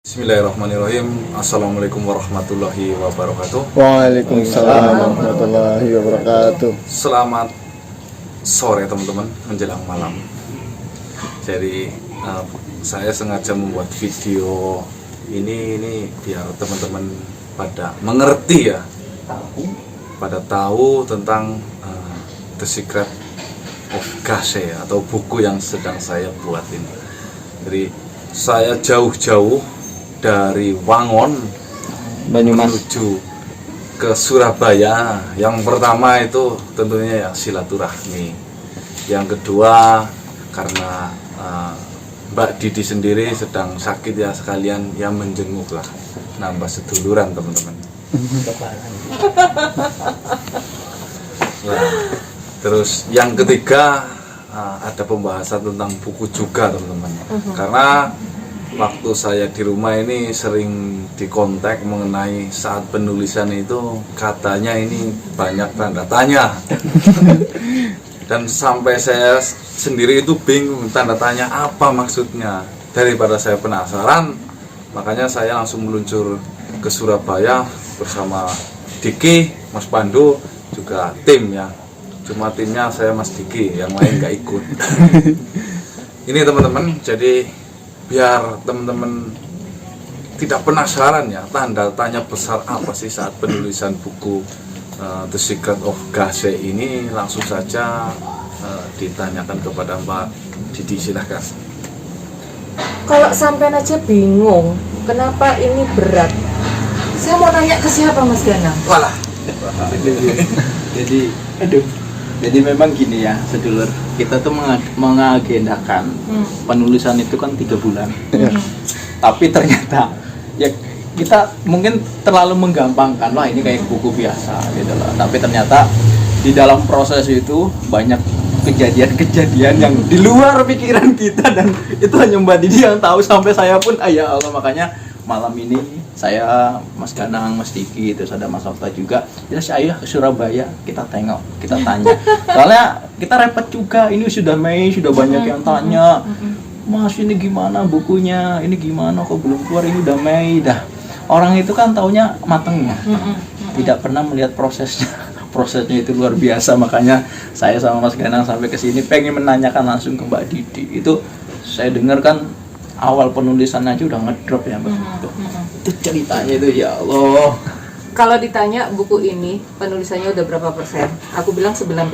Bismillahirrahmanirrahim. Assalamualaikum warahmatullahi wabarakatuh. Waalaikumsalam warahmatullahi wabarakatuh. Selamat sore teman-teman, menjelang malam. Jadi saya sengaja membuat video ini biar teman-teman pada mengerti ya, pada tahu tentang The Secret of Gase atau buku yang sedang saya buat ini. Jadi saya jauh-jauh dari Wangon Banyumas menuju ke Surabaya. Yang pertama itu tentunya ya silaturahmi. Yang kedua karena Mbak Didi sendiri sedang sakit ya, sekalian ya menjenguk lah, nambah seduluran teman-teman. Nah, terus yang ketiga ada pembahasan tentang buku juga teman-teman. Karena waktu saya di rumah ini sering dikontak mengenai saat penulisan itu katanya ini banyak tanda tanya. Dan sampai saya sendiri itu bingung tanda tanya apa maksudnya. Daripada saya penasaran, makanya saya langsung meluncur ke Surabaya bersama Diki, Mas Pandu, juga tim ya. Cuma timnya saya Mas Diki, yang lain nggak ikut. Ini teman-teman, jadi biar teman-teman tidak penasaran ya, tanda tanya besar apa sih saat penulisan buku The Secret of Gase ini, langsung saja ditanyakan kepada Mbak Didi, silahkan. Kalau sampai aja bingung kenapa ini berat, saya mau tanya ke siapa Mas Ganang? Walah. Jadi memang gini ya, sedulur, kita tuh mengagendakan penulisan itu kan 3 bulan. Tapi ternyata ya kita mungkin terlalu menggampangkan, wah ini kayak buku biasa gitu loh. Tapi ternyata di dalam proses itu banyak kejadian-kejadian yang di luar pikiran kita, dan itu hanya Mbak Didi yang tahu, sampai saya pun ya Allah, makanya malam ini saya, Mas Ganang, Mas Diki, terus ada Mas Okta juga, terus ayo ke Surabaya, kita tengok, kita tanya. Soalnya kita repot juga, ini sudah Mei, sudah banyak yang tanya, Mas ini gimana bukunya, ini gimana kok belum keluar, ini udah Mei dah. Orang itu kan taunya matengnya, tidak pernah melihat prosesnya. Prosesnya itu luar biasa, makanya saya sama Mas Ganang sampai ke sini pengen menanyakan langsung ke Mbak Didi. Itu saya dengar kan awal penulisannya aja udah ngedrop ya Mbak. Itu ceritanya itu ya Allah. Kalau ditanya buku ini penulisannya udah berapa persen, aku bilang 90%.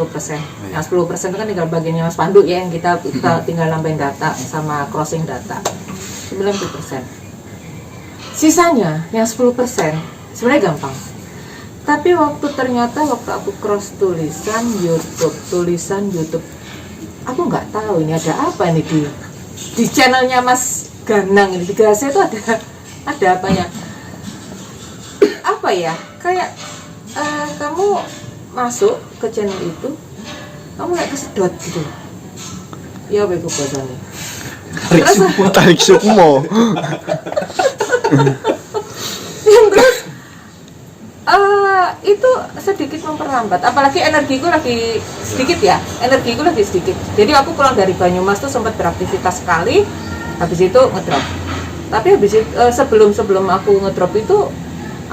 Nah 10% itu kan tinggal bagiannya Mas Pandu ya, yang kita tinggal nambahin data sama crossing data. 90%. Sisanya yang 10% sebenarnya gampang. Tapi waktu aku cross tulisan YouTube, aku nggak tahu ini ada apa nih di channelnya Mas Ganang ini, di Gase itu ada apanya? Apa ya? Kayak kamu masuk ke channel itu, kamu kayak kesedot gitu. Ya apa itu bahasanya? tarik sukmo. Terus itu sedikit memperlambat, apalagi energiku lagi sedikit. Jadi aku pulang dari Banyumas tuh sempat beraktivitas sekali, habis itu ngedrop. Tapi habis itu sebelum aku ngedrop itu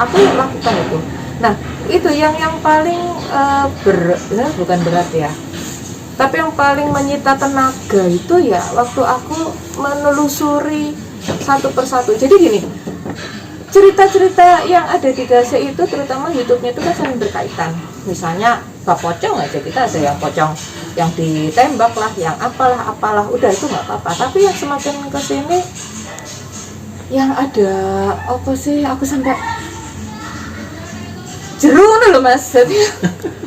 aku lakukan itu. Nah itu yang paling bukan berat ya, tapi yang paling menyita tenaga itu ya waktu aku menelusuri satu persatu. Jadi gini, cerita-cerita yang ada di Gase itu, terutama YouTube-nya itu kan saling berkaitan. Misalnya bab pocong aja, kita ada yang pocong yang ditembak lah, yang apalah, udah itu nggak apa-apa. Tapi yang semakin kesini, yang ada apa sih? Aku sampai jeru loh Mas.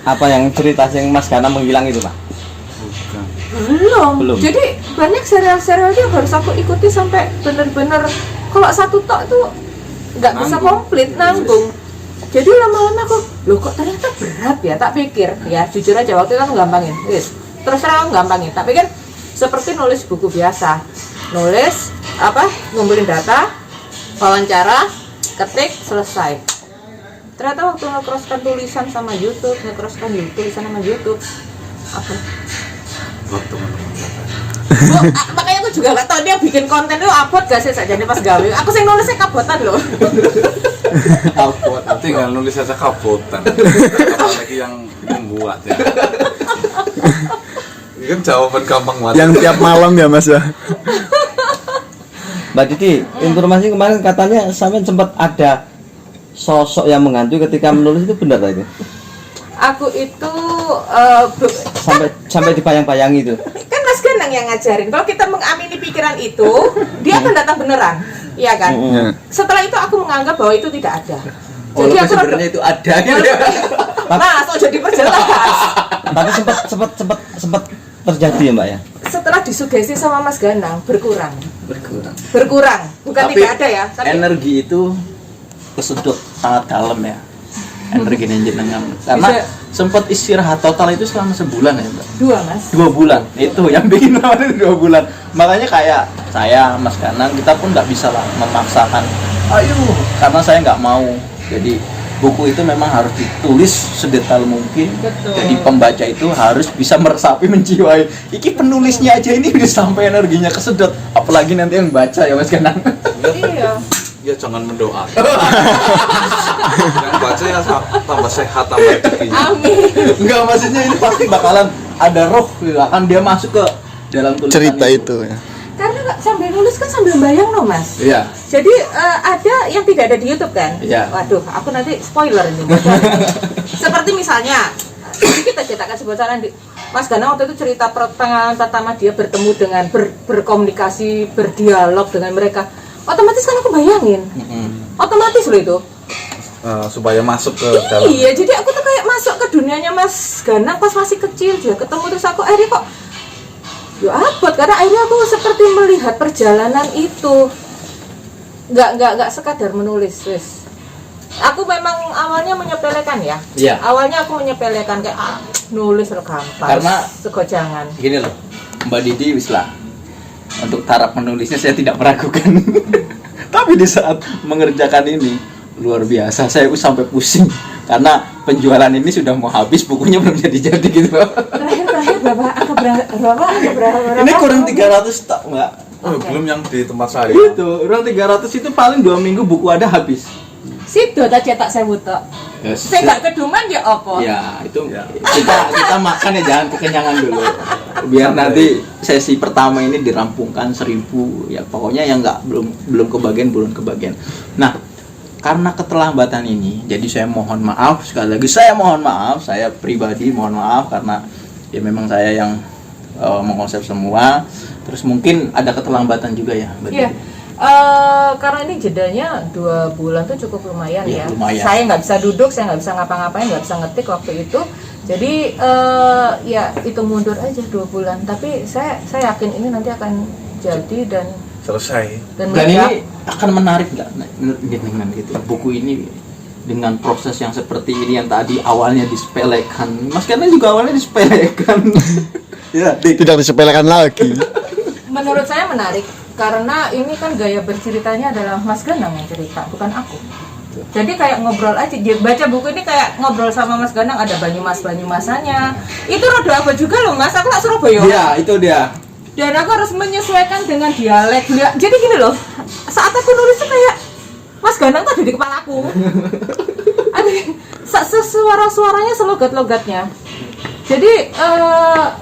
Apa yang cerita yang Mas Ganang menghilang itu Pak? Belum. Jadi banyak serial-serial yang harus aku ikuti sampai bener-bener. Kalau satu tok tuh nggak bisa komplit, nanggung. Jadi lama-lama aku, loh kok ternyata berat ya, tak pikir ya, jujur aja waktu itu aku gampangin, terus terang aku gampangin, tak pikir seperti nulis buku biasa, ngumpulin data, wawancara, ketik, selesai. Ternyata waktu nge-crosskan tulisan sama YouTube, apa? Buat teman-teman. Makanya aku juga nggak tahu dia bikin konten itu abot gak sih saja pas gawe. Aku sing nulisnya kabotan loh. Kapot, tinggal nulis aja kapotan. Apalagi yang membuat ya. Ini kan jawaban gampang banget. Yang tiap malam ya Mas ya. Mbak Didi, informasi kemarin katanya sampai sempat ada sosok yang menghantui ketika menulis, itu benar tak itu? Aku itu Sampai dibayang-bayangi itu. kan Mas Ganang yang ngajarin. Kalau kita mengamini pikiran itu, dia akan datang beneran, iya kan? Setelah itu aku menganggap bahwa itu tidak ada. Jadi aku sebenarnya itu ada gitu ya. Mas, oh jadi perjelas. Tapi sempat terjadi ya Mbak ya. Setelah disugesti sama Mas Ganang berkurang, bukan Tapi tidak ada ya. Tapi energi itu kesedot sangat dalam ya. Energi jenengan. Karena Bisa. sempat istirahat total itu selama sebulan ya, Mbak. 2 Mas. 2 bulan. Itu yang bikin namanya 2 bulan. Makanya kayak saya, Mas Ganang, kita pun nggak bisa lah memaksakan. Ayo, karena saya nggak mau. Jadi buku itu memang harus ditulis sedetail mungkin. Betul. Jadi pembaca itu harus bisa meresapi, menjiwai. Iki penulisnya aja ini udah sampai energinya kesedot, apalagi nanti yang baca ya Mas Ganang. Iya. Ya jangan mendoa. Yang baca ya tambah sehat, tambah rezekinya. Amin. Enggak, maksudnya ini pasti bakalan ada roh, akan dia masuk ke dalam tulisan Cerita itu ya. Karena nggak sambil nulis kan sambil bayang loh Mas. Iya. Jadi ada yang tidak ada di YouTube kan? Iya. Waduh, aku nanti spoiler ini. Seperti misalnya, kita ceritakan sebocoran di Mas Ganang waktu itu cerita pengalaman pertama dia bertemu dengan berkomunikasi, berdialog dengan mereka. Otomatis kan aku bayangin. Otomatis loh itu. Supaya masuk ke dalam. Iya, jadi aku tuh kayak masuk ke dunianya Mas Ganang pas masih kecil, dia ketemu terus aku akhirnya kok ya abot, karena akhirnya aku seperti melihat perjalanan itu. Nggak sekadar menulis, wes. Aku memang awalnya menyepelekan ya. Iya. Awalnya aku menyepelekan kayak nulis lo gampang. Karena- segojangan. Gini loh, Mbak Didi wis lah. Untuk taraf menulisnya saya tidak meragukan. Tapi di saat mengerjakan ini luar biasa, saya sampai pusing karena penjualan ini sudah mau habis, bukunya belum jadi gitu. Terakhir berapa? Ini kurang 300 tak, Mbak. Oh, Oke. belum yang di tempat saya. Itu, kurang 300 itu paling 2 minggu buku ada habis. Sido tak cetak saya buta. Saya nggak keduman ya apa? Ya, itu Ya. kita makan ya, jangan kekenyangan dulu. Biar nanti sesi pertama ini dirampungkan 1000 ya, pokoknya yang nggak belum kebagian. Nah, karena keterlambatan ini, jadi saya mohon maaf sekali lagi. Saya pribadi mohon maaf karena ya memang saya yang mengkonsep semua. Terus mungkin ada keterlambatan juga ya, Mbak Iya. Didi? Karena ini jedanya 2 bulan tuh cukup lumayan Iya, ya. lumayan. Saya nggak bisa duduk, saya nggak bisa ngapa-ngapain, nggak bisa ngetik waktu itu. Jadi ya itu mundur aja 2 bulan. Tapi saya yakin ini nanti akan jadi dan Selesai. Dan meledak. ini akan menarik nggak dengan gitu buku ini dengan proses yang seperti ini yang tadi awalnya disepelekan. Mas Ganang juga awalnya disepelekan. Ya, Tidak disepelekan lagi. Menurut saya menarik karena ini kan gaya berceritanya adalah Mas Ganang yang cerita, bukan aku. Jadi kayak ngobrol aja, baca buku ini kayak ngobrol sama Mas Ganang, ada Banyumasannya. Itu roda apa juga loh Mas, aku nggak Surabaya. Iya, itu dia. Dan aku harus menyesuaikan dengan dialek beliau. Jadi gini loh, saat aku nulis tuh kayak Mas Ganang tuh ada di kepalaku. Ada suara-suaranya selogat-logatnya. Jadi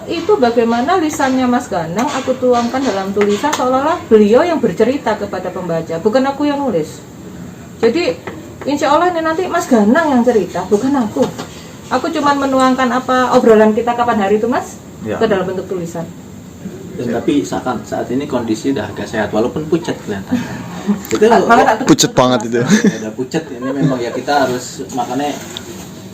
itu bagaimana lisannya Mas Ganang aku tuangkan dalam tulisan seolah-olah beliau yang bercerita kepada pembaca, bukan aku yang nulis. Jadi insya Allah ini nanti Mas Ganang yang cerita, bukan aku. Aku cuman menuangkan apa obrolan kita kapan hari itu Mas, Ya. ke dalam bentuk tulisan. Dan tapi saat ini kondisi udah agak sehat walaupun pucat kelihatan. Itu Malah tak Pucet banget itu. ada pucat ini memang ya, kita harus makanya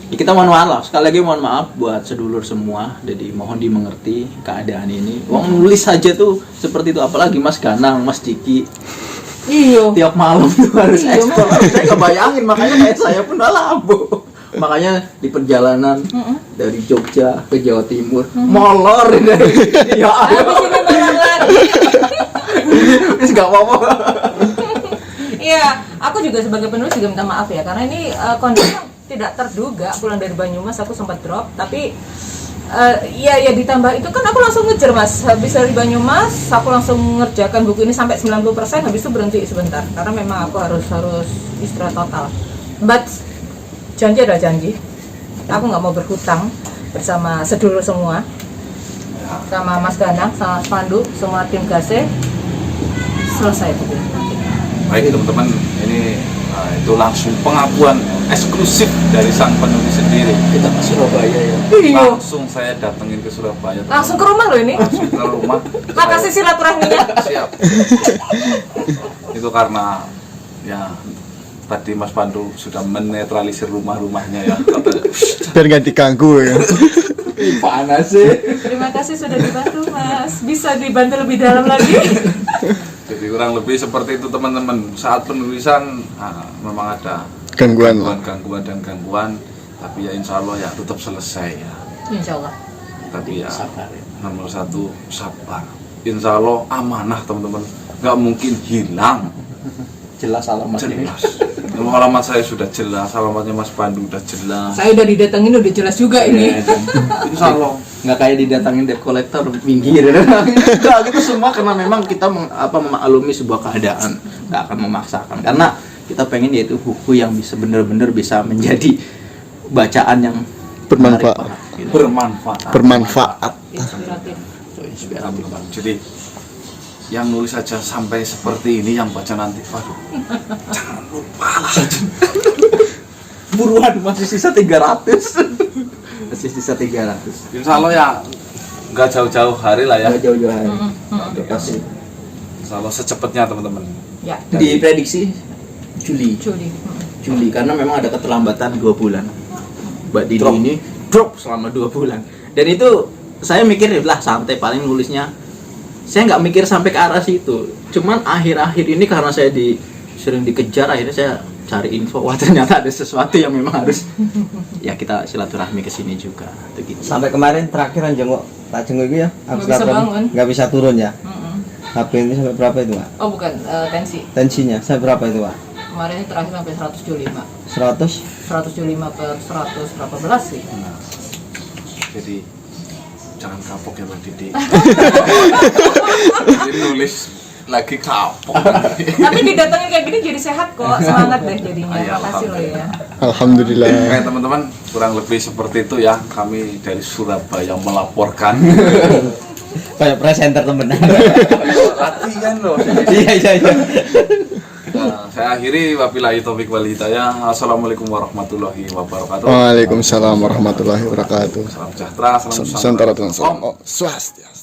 ya kita mohon maaf lah. Sekali lagi mohon maaf buat sedulur semua. Jadi mohon dimengerti keadaan ini. Wong nulis saja tuh seperti itu, apalagi Mas Ganang, Mas Diki. Iyo. Tiap malam tuh harus Iya, ekspor. Saya kebayangin, makanya kayak saya pun udah labu. Makanya di perjalanan dari Jogja ke Jawa Timur molor dari ya ayo. Habis ini molor lagi. Ini nggak apa-apa. Iya, aku juga sebagai penulis juga minta maaf ya karena ini kondisi yang tidak terduga. Pulang dari Banyumas aku sempat drop, tapi Ya ditambah itu kan aku langsung ngejar mas. Habis dari Banyumas aku langsung ngerjakan buku ini sampai 90%, habis itu berhenti sebentar karena memang aku harus istirahat total. But janji ada janji, aku nggak mau berhutang bersama sedulur semua, sama Mas Ganang, sama Mas Pandu, semua tim GASE, selesai buku ini nanti. Baik teman-teman, ini itu langsung pengakuan eksklusif dari sang penulis sendiri. Kita ke Surabaya ya. Langsung saya datengin ke Surabaya. Langsung ke rumah loh ini. Langsung ke rumah. Makasih silaturahminya. Siap. Itu karena ya tadi Mas Pandu sudah menetralisir rumahnya ya. Biar nggak diganggu ya. Panas sih. Terima kasih sudah dibantu mas. Bisa dibantu lebih dalam lagi. Jadi kurang lebih seperti itu teman-teman. Saat penulisan memang ada Gangguan. gangguan, tapi ya insya Allah ya tetap selesai ya. Insya Allah. Tapi ya Sabar ya. nomor satu sabar. Insya Allah amanah teman-teman. Nggak mungkin hilang. Jelas alamatnya. Jelas. Kalau alamat saya sudah jelas, alamatnya Mas Pandu udah jelas. Saya udah didatengin udah jelas juga ini. Insya Allah. Nggak kayak didatangin debt collector minggir. Enggak, gitu semua karena memang kita memaklumi sebuah keadaan, nggak akan memaksakan karena kita pengen yaitu buku yang bisa benar-benar bisa menjadi bacaan yang Bermanfaat. menarik banget, gitu. Bermanfaat. Inspiratif. So, inspiratif. Jadi yang nulis saja sampai seperti ini, yang baca nanti, waduh, jangan lupa lah. Buruan masih sisa 300. Masih sisa 300. Insya Allah ya nggak jauh-jauh hari lah ya. Nggak jauh-jauh hari. Udah pasti. Insya Allah secepatnya teman-teman. Ya. Diprediksi Juli. Juli. Karena memang ada keterlambatan 2 bulan. Mbak Dini Drop. ini drop selama 2 bulan. Dan itu saya mikir lah santai, paling nulisnya. Saya nggak mikir sampai ke arah situ. Cuman akhir-akhir ini karena saya sering dikejar, akhirnya saya cari info. Wah ternyata ada sesuatu yang memang harus ya kita silaturahmi ke sini juga. Itu gitu. Sampai kemarin terakhir jenguk tak jenguk itu ya. Nggak bisa bangun. Nggak bisa turun ya. Mm-mm. HP ini sampai berapa itu Pak? Oh bukan, tensi. Tensinya sampai berapa itu Pak? Kemarin terakhir sampai 175. 100? 175/100 berapa belas sih? Nah, jadi jangan kapok ya Mbak Didi. Jadi nulis lagi kapok. Tapi didatengin kayak gini jadi sehat kok, semangat deh jadinya. Iya, Makasih loh ya. Alhamdulillah. Oke teman-teman, kurang lebih seperti itu ya. Kami dari Surabaya melaporkan. Kayak presenter temenan. Latihan loh. Iya. Nah, saya akhiri wabillahi taufik wal hidayah. Assalamualaikum warahmatullahi wabarakatuh. Waalaikumsalam warahmatullahi wabarakatuh. Salam sejahtera, salam Santara dan salam. Oh, swastiastu.